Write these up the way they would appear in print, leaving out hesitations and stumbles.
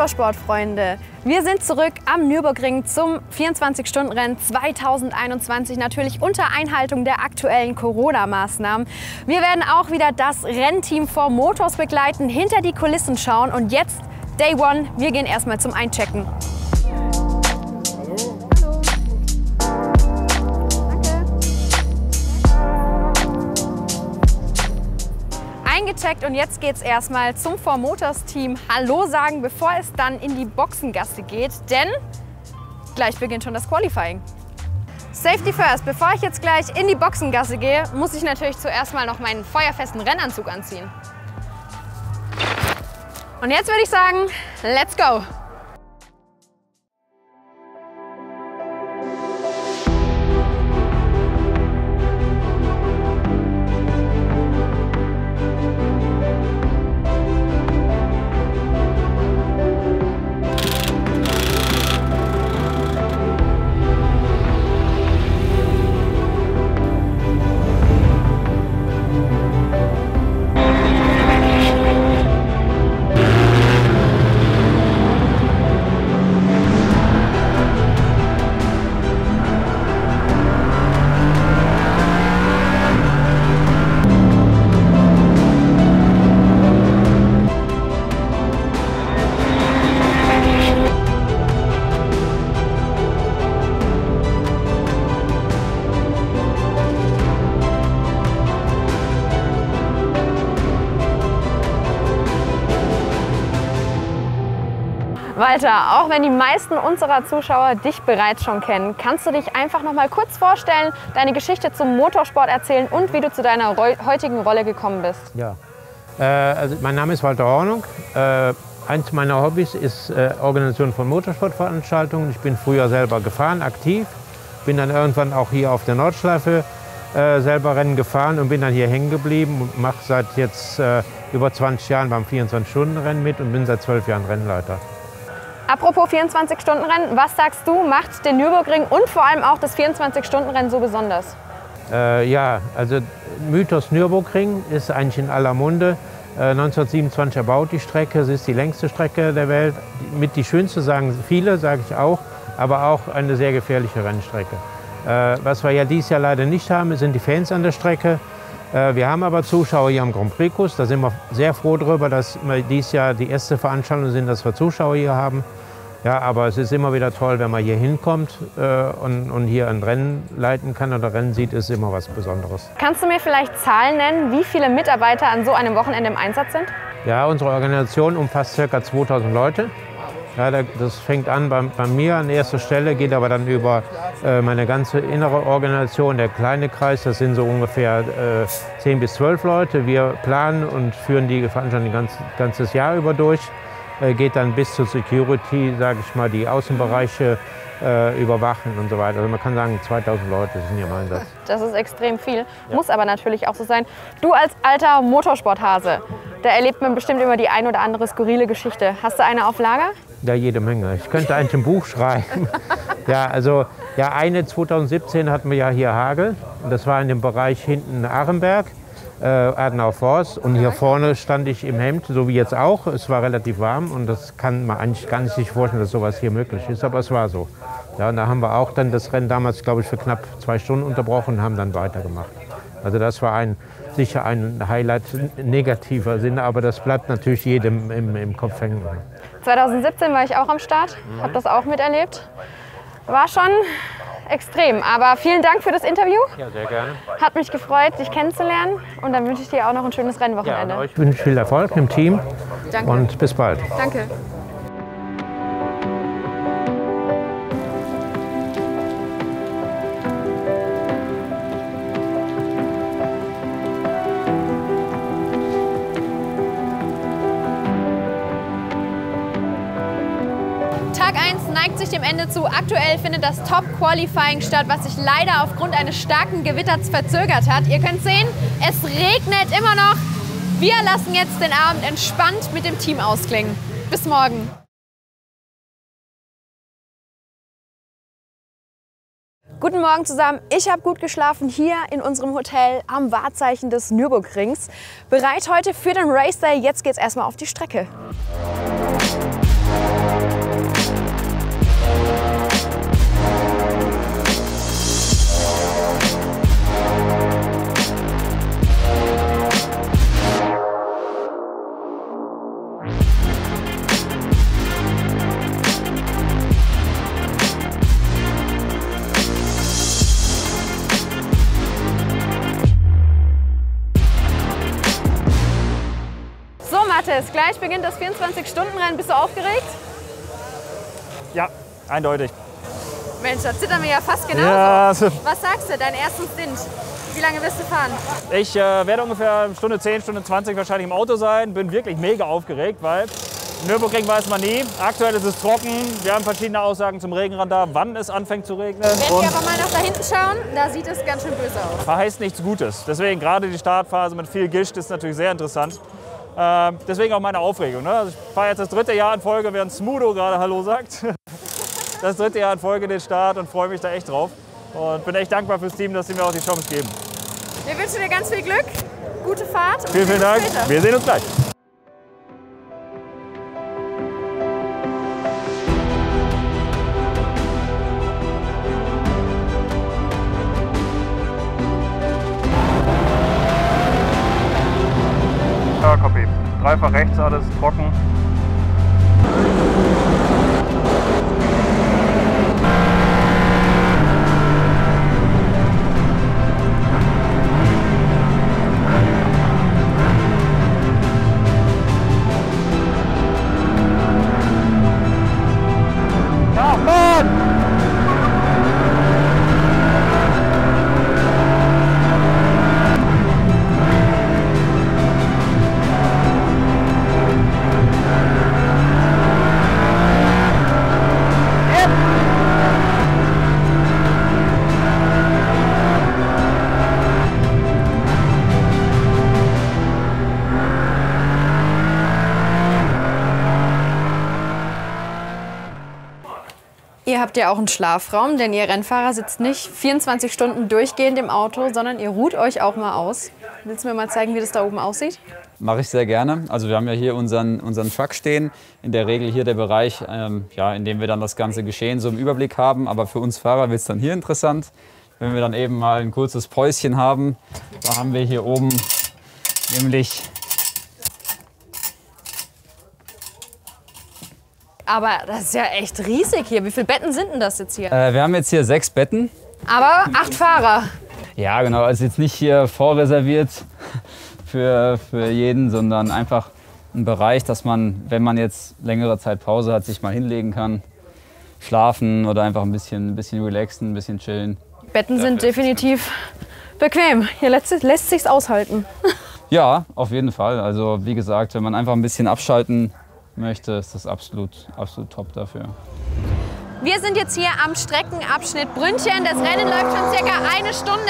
Motorsportfreunde, wir sind zurück am Nürburgring zum 24-Stunden-Rennen 2021, natürlich unter Einhaltung der aktuellen Corona-Maßnahmen. Wir werden auch wieder das Rennteam 4Motors begleiten, hinter die Kulissen schauen und jetzt Day One, wir gehen erstmal zum Einchecken. Eingecheckt und jetzt geht es erstmal zum 4Motors Team Hallo sagen, bevor es dann in die Boxengasse geht, denn gleich beginnt schon das Qualifying. Safety first, bevor ich jetzt gleich in die Boxengasse gehe, muss ich natürlich zuerst mal noch meinen feuerfesten Rennanzug anziehen. Und jetzt würde ich sagen, let's go! Walter, auch wenn die meisten unserer Zuschauer dich bereits schon kennen, kannst du dich einfach noch mal kurz vorstellen, deine Geschichte zum Motorsport erzählen und wie du zu deiner heutigen Rolle gekommen bist? Ja, also mein Name ist Walter Hornung. Eins meiner Hobbys ist Organisation von Motorsportveranstaltungen. Ich bin früher selber gefahren, aktiv, bin dann irgendwann auch hier auf der Nordschleife selber Rennen gefahren und bin dann hier hängen geblieben und mache seit jetzt über 20 Jahren beim 24-Stunden-Rennen mit und bin seit 12 Jahren Rennleiter. Apropos 24-Stunden-Rennen, was sagst du, macht den Nürburgring und vor allem auch das 24-Stunden-Rennen so besonders? Ja, also Mythos Nürburgring ist eigentlich in aller Munde. 1927 erbaut die Strecke, es ist die längste Strecke der Welt. Mit die schönste sagen viele, sage ich auch, aber auch eine sehr gefährliche Rennstrecke. Was wir ja dieses Jahr leider nicht haben, sind die Fans an der Strecke. Wir haben aber Zuschauer hier am Grand Prix, da sind wir sehr froh darüber, dass wir dieses Jahr die erste Veranstaltung sind, dass wir Zuschauer hier haben. Ja, aber es ist immer wieder toll, wenn man hier hinkommt und hier ein Rennen leiten kann oder Rennen sieht, ist immer was Besonderes. Kannst du mir vielleicht Zahlen nennen, wie viele Mitarbeiter an so einem Wochenende im Einsatz sind? Ja, unsere Organisation umfasst ca. 2000 Leute. Ja, das fängt an bei mir an erster Stelle, geht aber dann über meine ganze innere Organisation, der kleine Kreis, das sind so ungefähr 10 bis 12 Leute. Wir planen und führen die Veranstaltung ein ganzes Jahr über durch. Geht dann bis zur Security, sage ich mal, die Außenbereiche überwachen und so weiter. Also man kann sagen, 2000 Leute sind hier im Einsatz. Das ist extrem viel, ja. Muss aber natürlich auch so sein. Du als alter Motorsporthase, da erlebt man bestimmt immer die ein oder andere skurrile Geschichte. Hast du eine auf Lager? Ja, jede Menge. Ich könnte eigentlich ein Buch schreiben. Ja, also ja, 2017 hatten wir ja hier Hagel. Und das war in dem Bereich hinten Arenberg, Adenauer Forst. Und hier vorne stand ich im Hemd, so wie jetzt auch. Es war relativ warm und das kann man eigentlich gar nicht sich vorstellen, dass sowas hier möglich ist. Aber es war so. Ja, und da haben wir auch dann das Rennen damals, glaube ich, für knapp 2 Stunden unterbrochen und haben dann weitergemacht. Also das war sicher ein Highlight negativer Sinne, aber das bleibt natürlich jedem im Kopf hängen. 2017 war ich auch am Start, habe das auch miterlebt. War schon extrem, aber vielen Dank für das Interview. Ja, sehr gerne. Hat mich gefreut, dich kennenzulernen und dann wünsche ich dir auch noch ein schönes Rennwochenende. Ja, euch wünsche ich viel Erfolg im Team. Danke. Und bis bald. Danke. Tag 1 neigt sich dem Ende zu. Aktuell findet das Top-Qualifying statt, was sich leider aufgrund eines starken Gewitters verzögert hat. Ihr könnt sehen, es regnet immer noch. Wir lassen jetzt den Abend entspannt mit dem Team ausklingen. Bis morgen. Guten Morgen zusammen. Ich habe gut geschlafen hier in unserem Hotel am Wahrzeichen des Nürburgrings. Bereit heute für den Race Day. Jetzt geht's erstmal auf die Strecke. es. Gleich beginnt das 24-Stunden-Rennen. Bist du aufgeregt? Ja, eindeutig. Mensch, da zittern wir ja fast genauso. Ja, Was sagst du, deinen ersten Stint? Wie lange wirst du fahren? ich werde ungefähr Stunde 10, Stunde 20 wahrscheinlich im Auto sein. Bin wirklich mega aufgeregt, weil Nürburgring weiß man nie. Aktuell ist es trocken. Wir haben verschiedene Aussagen zum Regenradar, wann es anfängt zu regnen. Wenn wir aber mal nach da hinten schauen, da sieht es ganz schön böse aus. Verheißt nichts Gutes. Deswegen gerade die Startphase mit viel Gischt ist natürlich sehr interessant. Deswegen auch meine Aufregung. Ne? Also ich fahre jetzt das 3. Jahr in Folge, während Smudo gerade Hallo sagt. Das 3. Jahr in Folge den Start und freue mich da echt drauf. Und bin echt dankbar fürs Team, dass sie mir auch die Chance geben. Wir wünschen dir ganz viel Glück, gute Fahrt und Vielen Dank. später. Wir sehen uns gleich. Ja, Copy. Dreifach rechts, alles trocken. Ihr habt ja auch einen Schlafraum, denn ihr Rennfahrer sitzt nicht 24 Stunden durchgehend im Auto, sondern ihr ruht euch auch mal aus. Willst du mir mal zeigen, wie das da oben aussieht? Mache ich sehr gerne. Also wir haben ja hier unseren Truck stehen. In der Regel hier der Bereich, in dem wir dann das ganze Geschehen so im Überblick haben. Aber für uns Fahrer wird es dann hier interessant, wenn wir dann eben mal ein kurzes Päuschen haben. Da haben wir hier oben nämlich... Aber das ist ja echt riesig hier. Wie viele Betten sind denn das jetzt hier? Wir haben jetzt hier 6 Betten. Aber 8 Fahrer. Ja, genau. Also jetzt nicht hier vorreserviert für jeden, sondern einfach ein Bereich, dass man, wenn man jetzt längere Zeit Pause hat, sich mal hinlegen kann, schlafen oder einfach ein bisschen relaxen, ein bisschen chillen. Betten sind definitiv bequem. Hier lässt sich's aushalten. Ja, auf jeden Fall. Also wie gesagt, wenn man einfach ein bisschen abschalten möchte, ist das absolut top dafür. Wir sind jetzt hier am Streckenabschnitt Brünnchen. Das Rennen läuft schon circa 1 Stunde.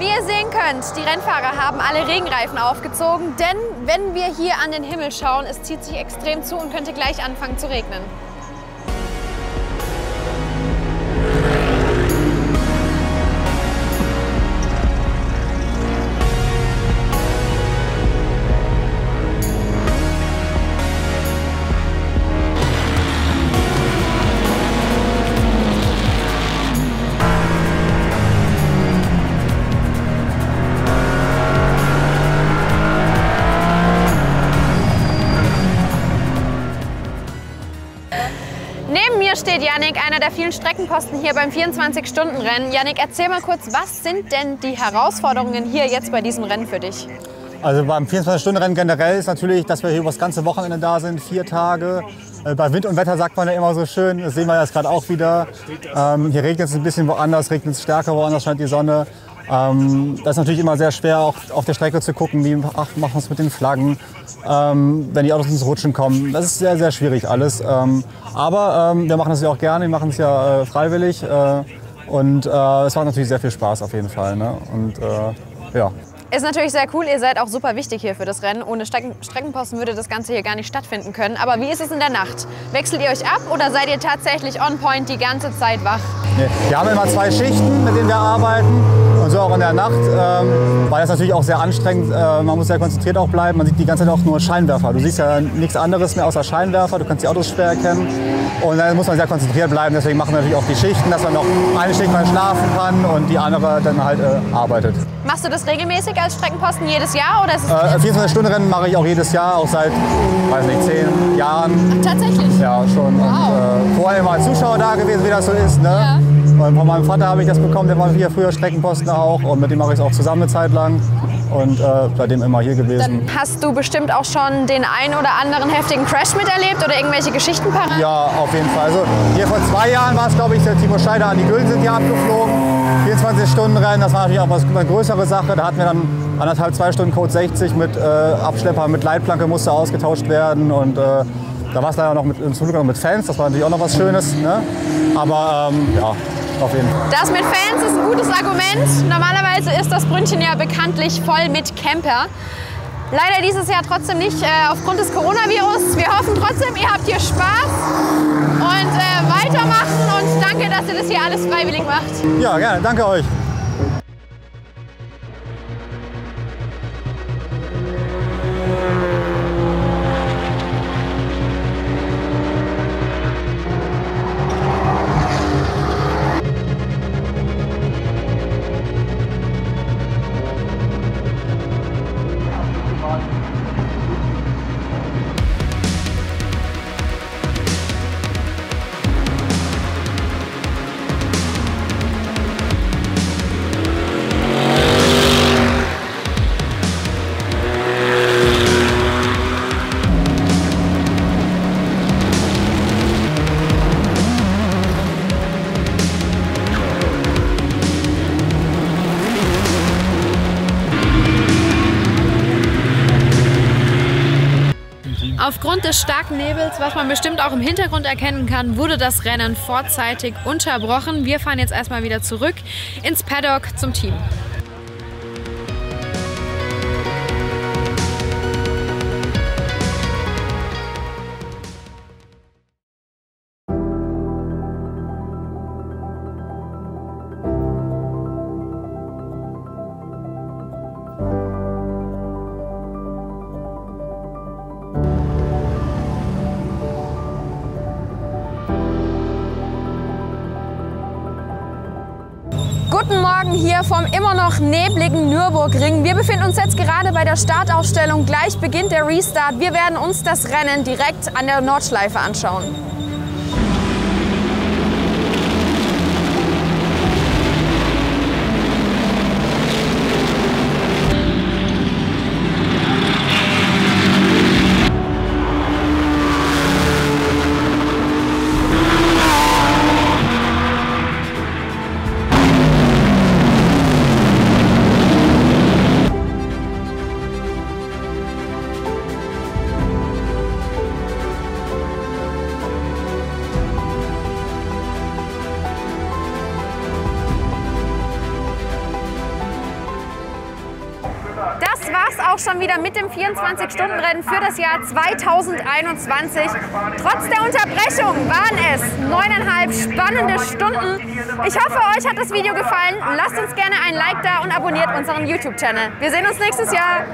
Wie ihr sehen könnt, die Rennfahrer haben alle Regenreifen aufgezogen, denn wenn wir hier an den Himmel schauen, es zieht sich extrem zu und könnte gleich anfangen zu regnen. Neben mir steht Yannick, einer der vielen Streckenposten hier beim 24-Stunden-Rennen. Yannick, erzähl mal kurz, was sind denn die Herausforderungen hier jetzt bei diesem Rennen für dich? Also beim 24-Stunden-Rennen generell ist natürlich, dass wir hier über das ganze Wochenende da sind, 4 Tage. Bei Wind und Wetter sagt man ja immer so schön, das sehen wir jetzt gerade auch wieder. Hier regnet es ein bisschen woanders, regnet es stärker, woanders scheint die Sonne. Das ist natürlich immer sehr schwer, auch auf der Strecke zu gucken, wie machen wir es mit den Flaggen, wenn die Autos ins Rutschen kommen. Das ist sehr, sehr schwierig alles. Aber wir machen das ja auch gerne, wir machen es ja freiwillig. Und es macht natürlich sehr viel Spaß auf jeden Fall. Ne? Und ja. Ist natürlich sehr cool, ihr seid auch super wichtig hier für das Rennen. Ohne Streckenposten würde das Ganze hier gar nicht stattfinden können. Aber wie ist es in der Nacht? Wechselt ihr euch ab oder seid ihr tatsächlich on point die ganze Zeit wach? Nee, wir haben immer 2 Schichten, mit denen wir arbeiten. Und so auch in der Nacht, weil das natürlich auch sehr anstrengend, man muss sehr konzentriert auch bleiben. Man sieht die ganze Zeit auch nur Scheinwerfer. Du siehst ja nichts anderes mehr außer Scheinwerfer, du kannst die Autos schwer erkennen. Und dann muss man sehr konzentriert bleiben, deswegen machen wir natürlich auch die Schichten, dass man noch eine Schicht mal schlafen kann und die andere dann halt arbeitet. Machst du das regelmäßig als Streckenposten jedes Jahr? Oder ist es 24-Stunden-Rennen mache ich auch jedes Jahr, auch seit, weiß nicht, 10 Jahren. Tatsächlich? Ja, schon. Wow. Und, vorher immer als Zuschauer da gewesen, wie das so ist. Ne? Ja. Und von meinem Vater habe ich das bekommen, der war hier früher Streckenposten auch und mit dem mache ich es auch zusammen eine Zeit lang und seitdem immer hier gewesen. Dann hast du bestimmt auch schon den ein oder anderen heftigen Crash miterlebt oder irgendwelche Geschichten parat? Ja, auf jeden Fall. Also hier vor 2 Jahren war es, glaube ich, der Timo Scheider an die Güllen sind hier abgeflogen. 24-Stunden-Rennen, das war natürlich auch eine größere Sache. Da hatten wir dann 1,5, 2 Stunden Code 60 mit Abschlepper, mit Leitplanke musste ausgetauscht werden und da war es leider noch zum Glück noch mit Fans, das war natürlich auch noch was Schönes. Ne? Aber ja, auf jeden Fall. Das mit Fans ist ein gutes Argument. Normalerweise ist das Brünnchen ja bekanntlich voll mit Camper. Leider dieses Jahr trotzdem nicht aufgrund des Coronavirus. Wir hoffen trotzdem, ihr habt hier Spaß und weitermachen und danke, dass ihr das hier alles freiwillig macht. Ja, gerne. Danke euch. Aufgrund des starken Nebels, was man bestimmt auch im Hintergrund erkennen kann, wurde das Rennen vorzeitig unterbrochen. Wir fahren jetzt erstmal wieder zurück ins Paddock zum Team. Guten Morgen hier vom immer noch nebligen Nürburgring. Wir befinden uns jetzt gerade bei der Startaufstellung. Gleich beginnt der Restart. Wir werden uns das Rennen direkt an der Nordschleife anschauen. Das war's auch schon wieder mit dem 24-Stunden-Rennen für das Jahr 2021. Trotz der Unterbrechung waren es 9,5 spannende Stunden. Ich hoffe, euch hat das Video gefallen. Lasst uns gerne ein Like da und abonniert unseren YouTube-Channel. Wir sehen uns nächstes Jahr.